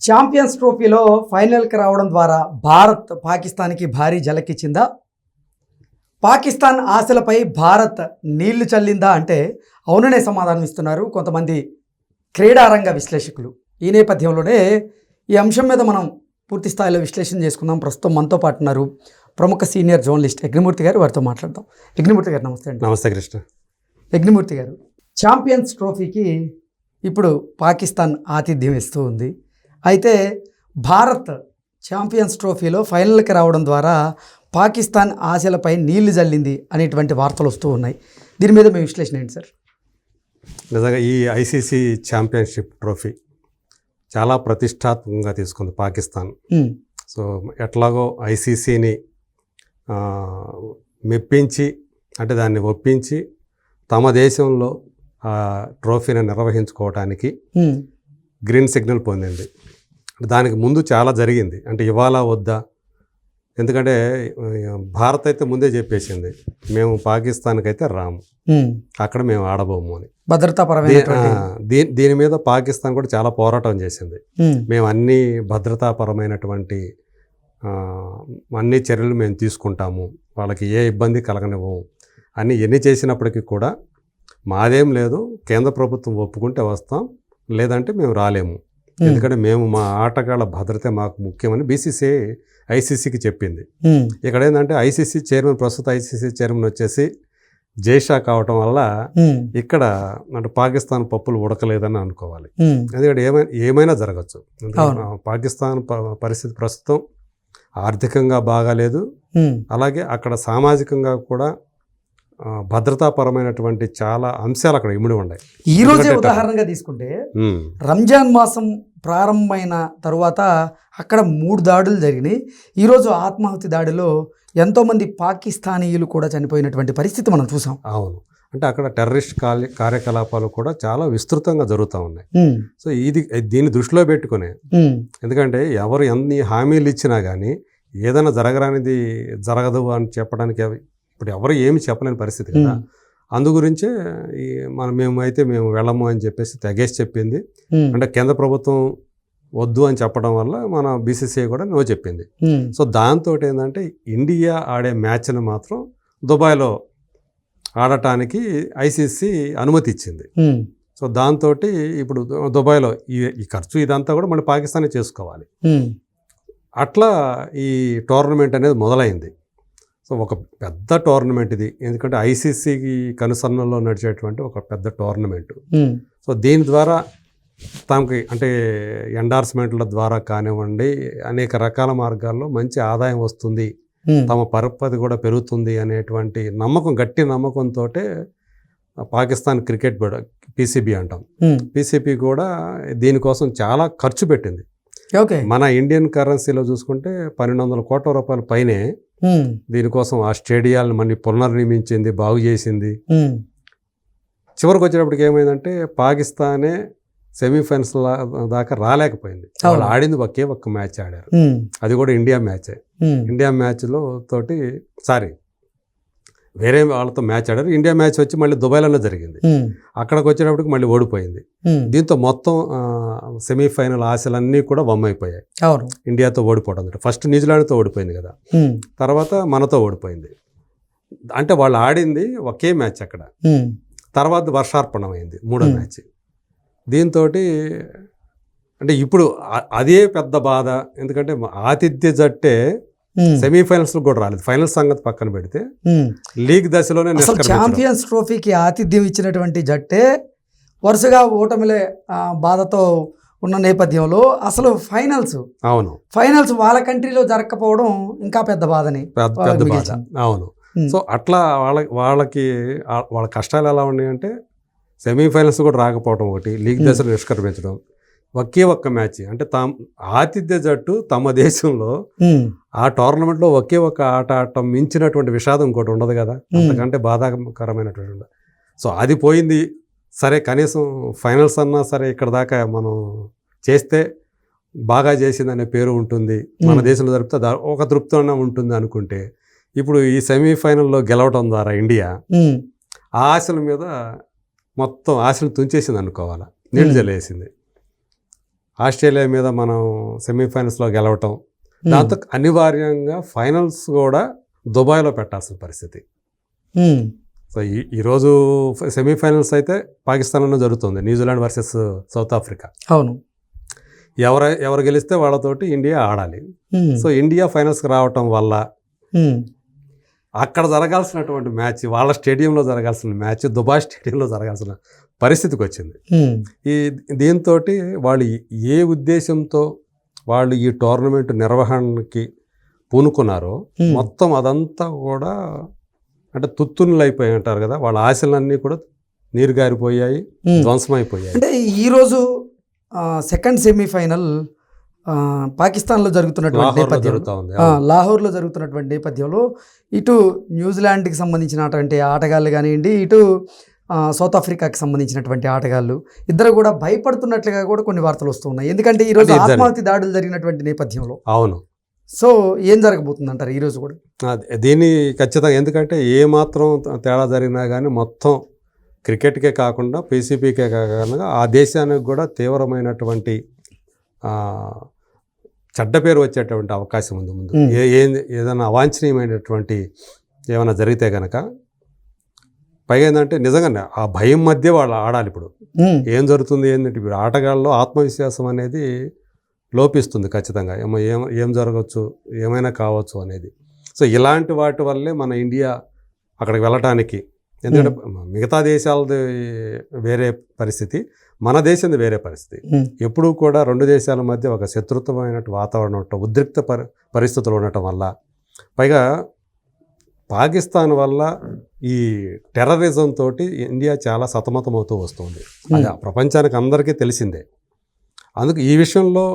Champions ట్రోఫీలో ఫైనల్కి రావడం ద్వారా భారత్ పాకిస్తాన్కి భారీ జలకిచ్చిందా? పాకిస్తాన్ ఆశలపై భారత్ నీళ్లు చల్లిందా అంటే అవుననే సమాధానం ఇస్తున్నారు కొంతమంది క్రీడారంగ విశ్లేషకులు. ఈ నేపథ్యంలోనే ఈ అంశం మీద మనం పూర్తి స్థాయిలో విశ్లేషణ చేసుకుందాం. ప్రస్తుతం మనతో పాటు ఉన్నారు ప్రముఖ సీనియర్ జర్నలిస్ట్ యజ్ఞమూర్తి గారు. వారితో మాట్లాడదాం. యజ్ఞమూర్తి గారు నమస్తే అండి. నమస్తే కృష్ణ. యజ్ఞమూర్తి గారు, ఛాంపియన్స్ ట్రోఫీకి ఇప్పుడు పాకిస్తాన్ ఆతిథ్యం ఇస్తూ ఉంది. అయితే భారత్ ఛాంపియన్స్ ట్రోఫీలో ఫైనల్కి రావడం ద్వారా పాకిస్తాన్ ఆశలపై నీళ్లు జల్లింది అనేటువంటి వార్తలు వస్తూ ఉన్నాయి. దీని మీద మీ విశ్లేషణ ఏంటి సార్? నిజంగా ఈ ఐసీసీ ఛాంపియన్షిప్ ట్రోఫీ చాలా ప్రతిష్టాత్మకంగా తీసుకుంది పాకిస్తాన్. సో ఎట్లాగో ఐసీసీని మెప్పించి, అంటే దాన్ని ఒప్పించి తమ దేశంలో ట్రోఫీని నిర్వహించుకోవడానికి గ్రీన్ సిగ్నల్ పొందింది. దానికి ముందు చాలా జరిగింది, అంటే ఇవాళ వద్దా. ఎందుకంటే భారత్ అయితే ముందే చెప్పేసింది, మేము పాకిస్తాన్కి అయితే రాము, అక్కడ మేము ఆడబోము అని. భద్రతాపరమైన దీని మీద పాకిస్తాన్ కూడా చాలా పోరాటం చేసింది. మేము అన్ని భద్రతాపరమైనటువంటి అన్ని చర్యలు మేము తీసుకుంటాము, వాళ్ళకి ఏ ఇబ్బంది కలగనివ్వము అని ఎన్ని చేసినప్పటికీ కూడా మాదేం లేదు, కేంద్ర ప్రభుత్వం ఒప్పుకుంటే వస్తాం, లేదంటే మేము రాలేము, ఎందుకంటే మేము మా ఆటగాళ్ళ భద్రత మాకు ముఖ్యమని బీసీసీఐ ఐసీసీకి చెప్పింది. ఇక్కడ ఏంటంటే ఐసీసీ చైర్మన్, ప్రస్తుత ఐసీసీ చైర్మన్ వచ్చేసి జైషా కావటం వల్ల ఇక్కడ అంటే పాకిస్తాన్ పప్పులు ఉడకలేదని అనుకోవాలి. ఎందుకంటే ఏమైనా జరగచ్చు. పాకిస్తాన్ పరిస్థితి ప్రస్తుతం ఆర్థికంగా బాగాలేదు, అలాగే అక్కడ సామాజికంగా కూడా భద్రతాపరమైనటువంటి చాలా అంశాలు అక్కడ ఇమిడి ఉన్నాయి. ఈ రోజే ఉదాహరణగా తీసుకుంటే రంజాన్ మాసం ప్రారంభమైన తరువాత అక్కడ 3 దాడులు జరిగినాయి. ఈరోజు ఆత్మాహుతి దాడిలో ఎంతోమంది పాకిస్తానీయులు కూడా చనిపోయినటువంటి పరిస్థితి మనం చూసాం. అవును, అంటే అక్కడ టెర్రరిస్ట్ కార్యకలాపాలు కూడా చాలా విస్తృతంగా జరుగుతూ ఉన్నాయి. సో దీన్ని దృష్టిలో పెట్టుకునే, ఎందుకంటే ఎవరు ఎన్ని హామీలు ఇచ్చినా కానీ ఏదైనా జరగరానిది జరగదు అని చెప్పడానికి ఇప్పుడు ఎవరు ఏమి చెప్పలేని పరిస్థితి కదా. అందుగురించే మేము వెళ్ళము అని చెప్పేసి తెగేసి చెప్పింది. అంటే కేంద్ర ప్రభుత్వం వద్దు అని చెప్పడం వల్ల మన బీసీసీఐ కూడా నో చెప్పింది. సో దాంతో ఏంటంటే ఇండియా ఆడే మ్యాచ్ని మాత్రం దుబాయ్లో ఆడటానికి ఐసీసీ అనుమతి ఇచ్చింది. సో దాంతో ఇప్పుడు దుబాయ్లో ఈ ఖర్చు ఇదంతా కూడా మళ్ళీ పాకిస్తానే చేసుకోవాలి. అట్లా ఈ టోర్నమెంట్ అనేది మొదలైంది. సో ఒక పెద్ద టోర్నమెంట్ ఇది, ఎందుకంటే ఐసీసీకి కనుసన్నలో నడిచేటువంటి ఒక పెద్ద టోర్నమెంట్. సో దీని ద్వారా తమకి అంటే ఎండార్స్మెంట్ల ద్వారా కానివ్వండి, అనేక రకాల మార్గాల్లో మంచి ఆదాయం వస్తుంది, తమ పరపతి కూడా పెరుగుతుంది అనేటువంటి నమ్మకం, గట్టి నమ్మకంతో పాకిస్తాన్ క్రికెట్ బోర్డు, పీసీబీ అంటాం, పీసీబీ కూడా దీనికోసం చాలా ఖర్చు పెట్టింది. మన ఇండియన్ కరెన్సీలో చూసుకుంటే 1200 కోట్ల రూపాయల పైనే దీనికోసం ఆ స్టేడియాలను మళ్ళీ పునర్నిర్మించింది, బాగు చేసింది. చివరికి వచ్చేటప్పటికి ఏమైందంటే పాకిస్తానే సెమీఫైనల్స్ దాకా రాలేకపోయింది. వాళ్ళు ఆడింది ఒక్క మ్యాచ్ ఆడారు, అది కూడా ఇండియా మ్యాచే. ఇండియా మ్యాచ్లో తోటి వేరే వాళ్ళతో మ్యాచ్ ఆడారు. ఇండియా మ్యాచ్ వచ్చి మళ్ళీ దుబాయ్లోనే జరిగింది. అక్కడికి వచ్చేటప్పటికి మళ్ళీ ఓడిపోయింది. దీంతో మొత్తం సెమీఫైనల్ ఆశలన్నీ కూడా వమ్మైపోయాయి. ఇండియాతో ఓడిపోవడం, ఫస్ట్ న్యూజిలాండ్తో ఓడిపోయింది కదా, తర్వాత మనతో ఓడిపోయింది. అంటే వాళ్ళు ఆడింది ఒకే మ్యాచ్ అక్కడ, తర్వాత వర్షార్పణమైంది 3వ మ్యాచ్. దీంతో అంటే ఇప్పుడు అదే పెద్ద బాధ, ఎందుకంటే ఆతిథ్య జట్టే సెమీఫైనల్స్ కూడా రాలేదు. ఫైనల్ సంగతి పక్కన పెడితే లీగ్ దశలోనే ఛాంపియన్స్ ట్రోఫీకి ఆతిథ్యం ఇచ్చినటువంటి జట్టే వరుసగా ఓటమిలే బాధతో ఉన్న నేపథ్యంలో అసలు ఫైనల్స్ వాళ్ళ కంట్రీలో జరగకపోవడం ఇంకా పెద్ద బాధని. అవును. సో అట్లా వాళ్ళకి వాళ్ళ కష్టాలు ఎలా ఉన్నాయంటే సెమీఫైనల్స్ కూడా రాకపోవడం ఒకటి, లీగ్ దశలో నిష్క్రమించడం, ఒక్క మ్యాచ్. అంటే ఆతిథ్య జట్టు తమ దేశంలో ఆ టోర్నమెంట్లో ఒకే ఆట ఆడటం మించినటువంటి విషాదం ఇంకోటి ఉండదు కదా, అంతకంటే బాధాకరమైనటువంటి. సో అది పోయింది. సరే, కనీసం ఫైనల్స్ అన్నా సరే ఇక్కడ దాకా మనం చేస్తే బాగా చేసిందనే పేరు ఉంటుంది, మన దేశంలో జరిపితే ఒక తృప్తి ఉంటుంది అనుకుంటే, ఇప్పుడు ఈ సెమీఫైనల్లో గెలవడం ద్వారా ఇండియా ఆ ఆశల మీద మొత్తం ఆశలు తుంచేసింది అనుకోవాలా, నీళ్లు జల్లేసింది. ఆస్ట్రేలియా మీద మనం సెమీఫైనల్స్లో గెలవటం, దాంతో అనివార్యంగా ఫైనల్స్ కూడా దుబాయ్లో పెట్టాల్సిన పరిస్థితి. సో ఈరోజు సెమీఫైనల్స్ అయితే పాకిస్తాన్లోనే జరుగుతుంది, న్యూజిలాండ్ వర్సెస్ సౌత్ ఆఫ్రికా. అవును. ఎవరు గెలిస్తే వాళ్ళతోటి ఇండియా ఆడాలి. సో ఇండియా ఫైనల్స్కి రావటం వల్ల అక్కడ జరగాల్సినటువంటి మ్యాచ్, వాళ్ళ స్టేడియంలో జరగాల్సిన మ్యాచ్ దుబాయ్ స్టేడియంలో జరగాల్సిన పరిస్థితికి వచ్చింది. దీంతో వాళ్ళు ఏ ఉద్దేశంతో వాళ్ళు ఈ టోర్నమెంట్ నిర్వహణకి పూనుకున్నారో మొత్తం అదంతా కూడా అంటే తుత్తునులు అయిపోయి అంటారు కదా, వాళ్ళ ఆశలన్నీ కూడా నీరు గారిపోయాయి, ధ్వంసమైపోయాయి. అంటే ఈరోజు సెకండ్ సెమీఫైనల్ పాకిస్తాన్లో జరుగుతున్నటువంటి నేపథ్యంలో, లాహోర్లో జరుగుతున్నటువంటి నేపథ్యంలో ఇటు న్యూజిలాండ్కి సంబంధించినటువంటి ఆటగాళ్ళు కానివ్వండి, ఇటు సౌత్ ఆఫ్రికాకి సంబంధించినటువంటి ఆటగాళ్ళు ఇద్దరు కూడా భయపడుతున్నట్లుగా కూడా కొన్ని వార్తలు వస్తున్నాయి. ఎందుకంటే ఈరోజు ఆత్మాహుతి దాడులు జరిగినటువంటి నేపథ్యంలో. అవును. సో ఏం జరగబోతుంది అంటారు ఈరోజు కూడా? దీన్ని ఖచ్చితంగా, ఎందుకంటే ఏ మాత్రం తేడా జరిగినా కానీ మొత్తం క్రికెట్కే కాకుండా పీసీపీకే కాకుండా ఆ దేశానికి కూడా తీవ్రమైనటువంటి చెడ్డ పేరు వచ్చేటువంటి అవకాశం ఉంది ముందు. ఏదైనా అవాంఛనీయమైనటువంటి ఏమైనా జరిగితే కనుక. పైగా ఏంటంటే నిజంగానే ఆ భయం మధ్య వాళ్ళు ఆడాలి. ఇప్పుడు ఏం జరుగుతుంది ఏంటంటే ఇప్పుడు ఆటగాళ్ళలో ఆత్మవిశ్వాసం అనేది లోపిస్తుంది ఖచ్చితంగా. ఏం జరగవచ్చు, ఏమైనా కావచ్చు అనేది. సో ఇలాంటి వాటి వల్లే మన ఇండియా అక్కడికి వెళ్ళటానికి, ఎందుకంటే మిగతా దేశాలది వేరే పరిస్థితి, మన దేశంది వేరే పరిస్థితి. ఎప్పుడూ కూడా రెండు దేశాల మధ్య ఒక శత్రుత్వమైన వాతావరణం ఉండటం, ఉద్రిక్త పరిస్థితులు ఉండటం వల్ల, పైగా పాకిస్తాన్ వల్ల ఈ టెర్రరిజం తోటి ఇండియా చాలా సతమతమవుతూ వస్తుంది. అది ప్రపంచానికి అందరికీ తెలిసిందే. అందుకు ఈ విషయంలో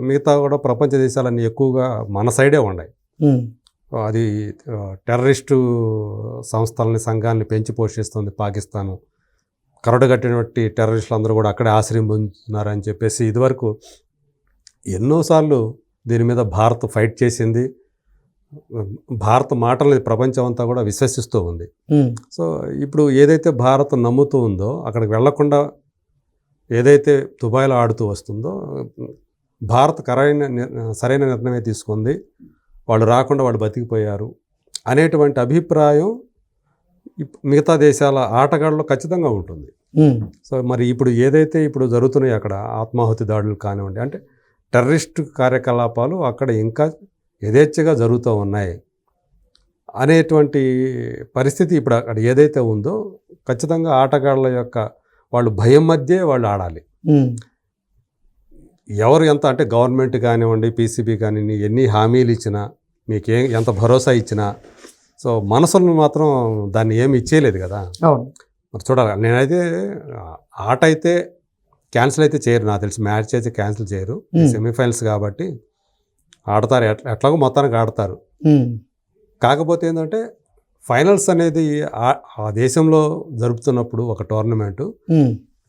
మిగతా కూడా ప్రపంచ దేశాలన్నీ ఎక్కువగా మన సైడే ఉన్నాయి. అది టెర్రరిస్టు సంస్థలని, సంఘాలని పెంచి పోషిస్తుంది పాకిస్తాను. కరడుగట్టినటువంటి టెర్రరిస్టులు అందరూ కూడా అక్కడే ఆశ్రయం పొందుతున్నారని చెప్పేసి ఇదివరకు ఎన్నోసార్లు దీని మీద భారత్ ఫైట్ చేసింది. భారత మాటలని ప్రపంచం అంతా కూడా విశ్వసిస్తూ ఉంది. సో ఇప్పుడు ఏదైతే భారత్ నమ్ముతూ ఉందో అక్కడికి వెళ్లకుండా ఏదైతే దుబాయ్లో ఆడుతూ వస్తుందో, భారత్ సరైన నిర్ణయమే తీసుకుంది, వాళ్ళు రాకుండా వాళ్ళు బతికిపోయారు అనేటువంటి అభిప్రాయం మిగతా దేశాల ఆటగాళ్ళలో ఖచ్చితంగా ఉంటుంది. సో మరి ఇప్పుడు ఏదైతే ఇప్పుడు జరుగుతున్నాయి అక్కడ ఆత్మాహుతి దాడులు కానివ్వండి, అంటే టెర్రరిస్ట్ కార్యకలాపాలు అక్కడ ఇంకా యథేచ్ఛగా జరుగుతూ ఉన్నాయి అనేటువంటి పరిస్థితి ఇప్పుడు అక్కడ ఏదైతే ఉందో, ఖచ్చితంగా ఆటగాళ్ళ యొక్క వాళ్ళు భయం మధ్యే వాళ్ళు ఆడాలి. ఎవరు ఎంత అంటే గవర్నమెంట్ కానివ్వండి, పీసీబీ కానివ్వండి, ఎన్ని హామీలు ఇచ్చినా, మీకు ఎంత భరోసా ఇచ్చినా, సో మనసులను మాత్రం దాన్ని ఏమి ఇచ్చేయలేదు కదా. మరి చూడాలి. నేనైతే ఆట అయితే క్యాన్సిల్ అయితే చేయరు, నాకు తెలిసి మ్యాచ్ అయితే క్యాన్సిల్ చేయరు. సెమీఫైనల్స్ కాబట్టి ఆడతారు, ఎట్లాగో మొత్తానికి ఆడతారు. కాకపోతే ఏంటంటే ఫైనల్స్ అనేది ఆ దేశంలో జరుపుతున్నప్పుడు ఒక టోర్నమెంటు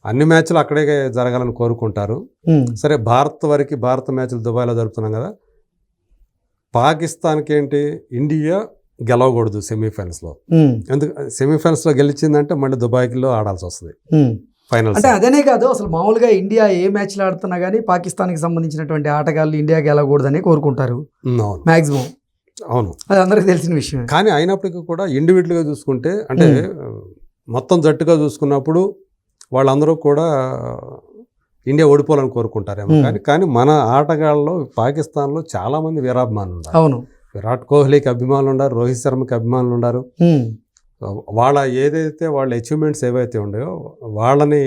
అన్ని మ్యాచ్లు అక్కడే జరగాలని కోరుకుంటారు. సరే, భారత మ్యాచ్లు దుబాయ్లో జరుపుతున్నాం కదా, పాకిస్తాన్కి ఏంటి, ఇండియా గెలవకూడదు సెమీఫైనల్స్లో. ఎందుకు సెమీఫైనల్స్లో గెలిచిందంటే మళ్ళీ దుబాయ్లో ఆడాల్సి వస్తుంది ఫైనల్స్. అంటే అదనే కాదు, అసలు మామూలుగా ఇండియా ఏ మ్యాచ్లు ఆడుతున్నా కానీ పాకిస్తాన్కి సంబంధించినటువంటి ఆటగాళ్ళు ఇండియా గెలవకూడదని కోరుకుంటారు మ్యాక్సిమం. అవును, అది అందరికీ తెలిసిన విషయం. కానీ అయినప్పటికీ కూడా ఇండివిజువల్గా చూసుకుంటే, అంటే మొత్తం జట్టుగా చూసుకున్నప్పుడు వాళ్ళందరూ కూడా ఇండియా ఓడిపోవాలని కోరుకుంటారేమో. కానీ మన ఆటగాళ్ళలో పాకిస్తాన్లో చాలామంది వీరాభిమానులు ఉన్నారు. అవును, విరాట్ కోహ్లీకి అభిమానులు ఉన్నారు, రోహిత్ శర్మకి అభిమానులు ఉన్నారు. వాళ్ళ ఏదైతే వాళ్ళ అచీవ్మెంట్స్ ఏవైతే ఉన్నాయో వాళ్ళని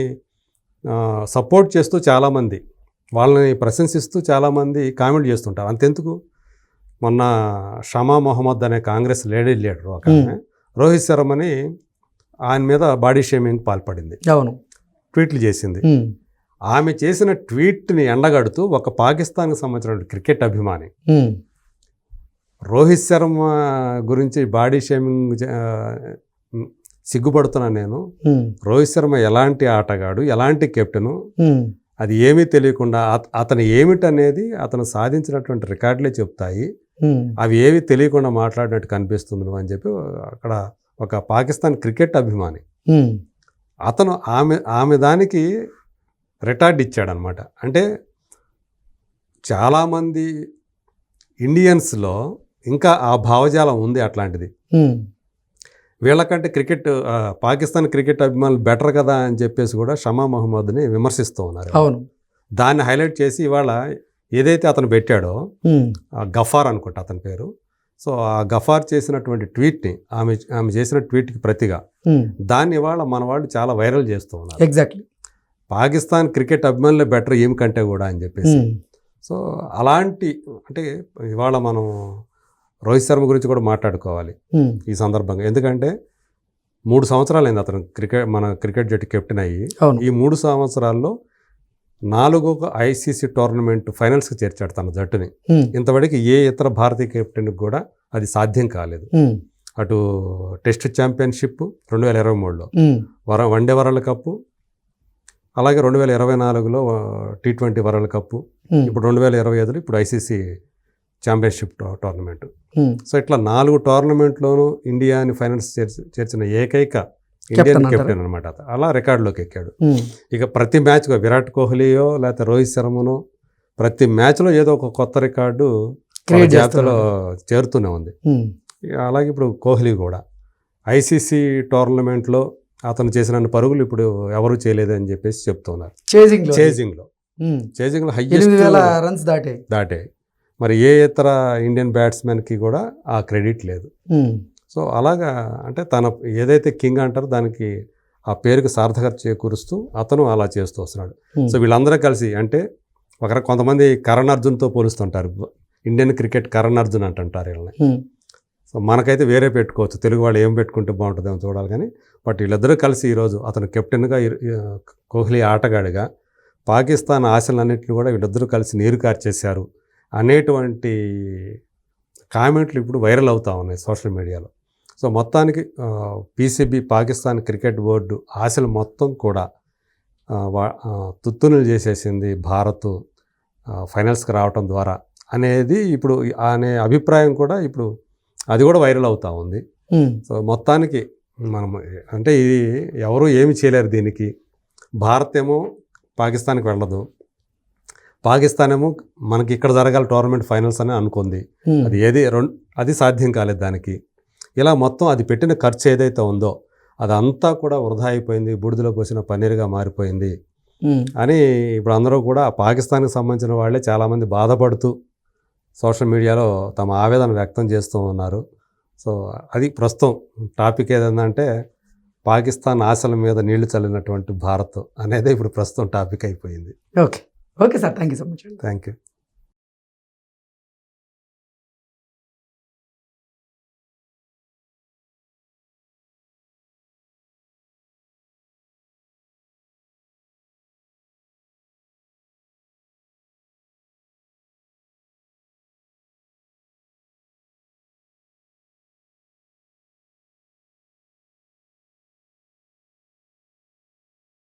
సపోర్ట్ చేస్తూ చాలామంది, వాళ్ళని ప్రశంసిస్తూ చాలామంది కామెంట్ చేస్తుంటారు. అంతెందుకు, మొన్న షమా మొహమ్మద్ అనే కాంగ్రెస్ లేడీ లీడర్ ఒక రోహిత్ శర్మని ఆయన మీద బాడీ షేమింగ్ పాల్పడింది. అవును, ట్వీట్లు చేసింది. ఆమె చేసిన ట్వీట్ని ఎండగడుతూ ఒక పాకిస్తాన్కి సంబంధించిన క్రికెట్ అభిమాని రోహిత్ శర్మ గురించి బాడీ షేమింగ్ సిగ్గుపడుతున్నాను నేను, రోహిత్ శర్మ ఎలాంటి ఆటగాడు, ఎలాంటి కెప్టెను, అది ఏమీ తెలియకుండా అతను ఏమిటనేది అతను సాధించినటువంటి రికార్డులే చెప్తాయి, అవి ఏవి తెలియకుండా మాట్లాడినట్టు కనిపిస్తుంది అని చెప్పి అక్కడ ఒక పాకిస్తాన్ క్రికెట్ అభిమాని అతను ఆమె దానికి రిటార్డ్ ఇచ్చాడనమాట. అంటే చాలామంది ఇండియన్స్లో ఇంకా ఆ భావజాలం ఉంది అట్లాంటిది. వీళ్ళకంటే పాకిస్తాన్ క్రికెట్ అభిమానులు బెటర్ కదా అని చెప్పేసి కూడా షమా మహమ్మద్ని విమర్శిస్తూ ఉన్నారు. అవును. దాన్ని హైలైట్ చేసి ఇవాళ ఏదైతే అతను పెట్టాడో గఫార్ అనుకుంటా అతని పేరు. సో ఆ గఫార్ చేసినటువంటి ట్వీట్ని ఆమె చేసిన ట్వీట్కి ప్రతిగా దాన్ని ఇవాళ మన వాళ్ళు చాలా వైరల్ చేస్తూ ఉన్నారు. ఎగ్జాక్ట్లీ. పాకిస్తాన్ క్రికెట్ అభిమానులే బెటర్ ఏమి కంటే కూడా అని చెప్పేసి. సో అలాంటి అంటే ఇవాళ మనం రోహిత్ శర్మ గురించి కూడా మాట్లాడుకోవాలి ఈ సందర్భంగా. ఎందుకంటే 3 సంవత్సరాలైంది అతను మన క్రికెట్ జట్టు కెప్టెన్ అయ్యి. ఈ 3 సంవత్సరాల్లో 4 ఐసీసీ టోర్నమెంట్ ఫైనల్స్కి చేర్చాడు తన జట్టుని. ఇంతవరకు ఏ ఇతర భారతీయ కెప్టెన్కి కూడా అది సాధ్యం కాలేదు. అటు టెస్ట్ ఛాంపియన్షిప్ 2023లో, వన్డే వరల్డ్ కప్పు, అలాగే 2024లో T20 వరల్డ్ కప్పు, ఇప్పుడు 2025లో ఇప్పుడు ఐసీసీ ఛాంపియన్షిప్ టోర్నమెంట్. సో ఇట్లా 4 టోర్నమెంట్లోనూ ఇండియాని ఫైనల్స్ చేర్చిన ఏకైక ఇండియన్ కెప్టెన్ అనమాట. అలా రికార్డులోకి ఎక్కాడు. ఇక ప్రతి మ్యాచ్గా విరాట్ కోహ్లీయో లేకపోతే రోహిత్ శర్మనో ప్రతి మ్యాచ్లో ఏదో ఒక కొత్త రికార్డు జాతరలో చేరుతూనే ఉంది. అలాగే ఇప్పుడు కోహ్లీ కూడా ఐసీసీ టోర్నమెంట్లో అతను చేసిన పరుగులు ఇప్పుడు ఎవరు చేయలేదు అని చెప్పేసి చెప్తున్నారు. చేజింగ్లో హైయెస్ట్ రన్స్ దాటే. మరి ఏ ఇతర ఇండియన్ బ్యాట్స్మెన్కి కూడా ఆ క్రెడిట్ లేదు. సో అలాగా అంటే తన ఏదైతే కింగ్ అంటారో దానికి ఆ పేరుకి సార్థకత చేకూరుస్తూ అతను అలా చేస్తూ వస్తున్నాడు. సో వీళ్ళందరూ కలిసి అంటే కొంతమంది కరణ్ అర్జున్తో పోలుస్తుంటారు. ఇండియన్ క్రికెట్ కరణ్ అర్జున్ అంటుంటారు వీళ్ళని. సో మనకైతే వేరే పెట్టుకోవచ్చు, తెలుగు వాళ్ళు ఏం పెట్టుకుంటే బాగుంటుందేమో చూడాలి. కానీ బట్ వీళ్ళిద్దరూ కలిసి ఈరోజు అతను కెప్టెన్గా, కోహ్లీ ఆటగాడిగా పాకిస్తాన్ ఆశలన్నింటినీ కూడా వీళ్ళిద్దరూ కలిసి నీరు కార్చేశారు అనేటువంటి కామెంట్లు ఇప్పుడు వైరల్ అవుతూ ఉన్నాయి సోషల్ మీడియాలో. సో మొత్తానికి పీసీబీ పాకిస్తాన్ క్రికెట్ బోర్డు ఆశలు మొత్తం కూడా తుత్తునులు చేసేసింది భారత్ ఫైనల్స్కి రావటం ద్వారా అనేది ఇప్పుడు అనే అభిప్రాయం కూడా ఇప్పుడు అది కూడా వైరల్ అవుతూ ఉంది. సో మొత్తానికి మనం అంటే ఇది ఎవరు ఏమి చేయలేరు దీనికి. భారత్ ఏమో పాకిస్తాన్కి వెళ్ళదు, పాకిస్తాన్ ఏమో మనకి ఇక్కడ జరగాలి టోర్నమెంట్ ఫైనల్స్ అని అనుకుంది. అది అది సాధ్యం కాలేదు దానికి. ఇలా మొత్తం అది పెట్టిన ఖర్చు ఏదైతే ఉందో అదంతా కూడా వృధా అయిపోయింది, బూడిదలో పోసిన పన్నీరుగా మారిపోయింది అని ఇప్పుడు అందరూ కూడా పాకిస్తాన్కి సంబంధించిన వాళ్ళే చాలామంది బాధపడుతూ సోషల్ మీడియాలో తమ ఆవేదన వ్యక్తం చేస్తూ ఉన్నారు. సో అది ప్రస్తుతం టాపిక్ ఏదంటే పాకిస్తాన్ ఆశల మీద నీళ్లు చల్లినటువంటి భారత్ అనేది ఇప్పుడు ప్రస్తుతం టాపిక్ అయిపోయింది. Okay sir, thank you so much. Thank you.